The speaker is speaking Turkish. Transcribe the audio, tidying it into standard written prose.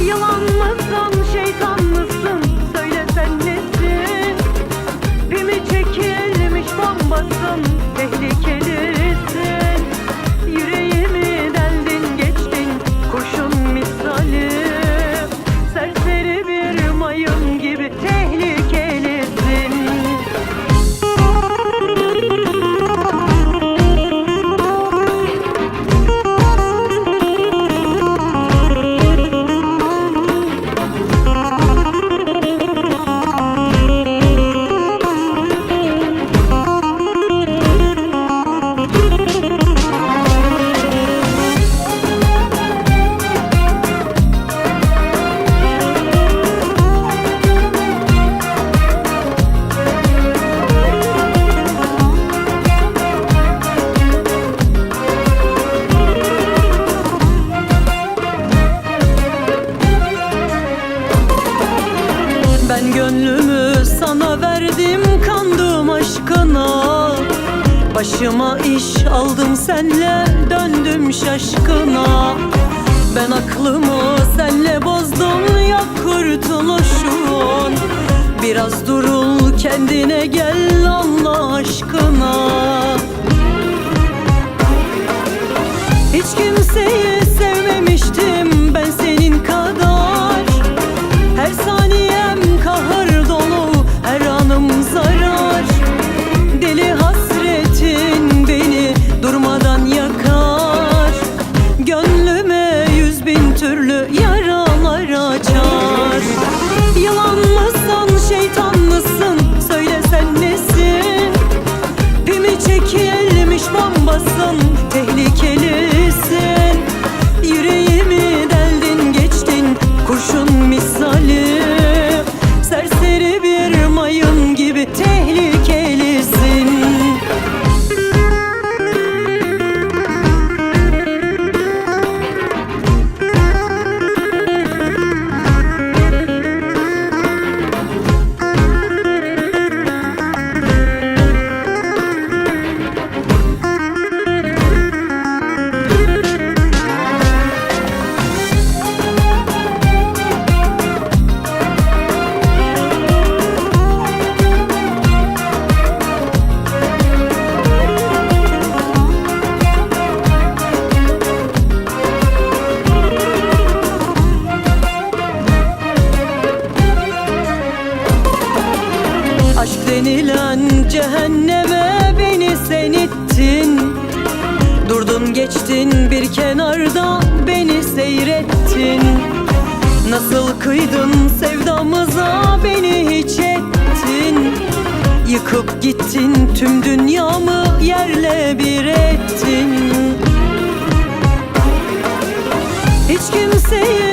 Yılan mısın, şeytan mısın? Söyle sen nesin? Pimi çekilmiş bombasın, tehlikelisin. Yüreğimi deldin geçtin, kurşun misali. Serseri bir mayın gibi tehlikelisin. Ben gönlümü sana verdim, kandım aşkına. Başıma iş aldım senle, döndüm şaşkına. Ben aklımı senle bozdum, yok kurtuluşun. Biraz durul, kendine gel Allah aşkına. Hiç kimseyi sevmemiştim ben senin kadar. Her saniyem kahır dolu, her anım zarar. Deli hasretin beni durmadan yakar. Gönlüme 100.000 türlü yaralar açar. Yılan mısın, şeytan mısın? Söyle sen nesin? Pimi çekilmiş bombasın, tehlikelisin. Yüreğimi deldin geçtin, kurşun misali. Serseri bir mayın gibi tehlikelisin. Aşk denilen cehenneme beni sen ittin. Durdun geçtin bir kenarda, beni seyrettin. Nasıl kıydın sevdamıza, beni hiç ettin. Yıkıp gittin tüm dünyamı, yerle bir ettin. Hiç kimseyi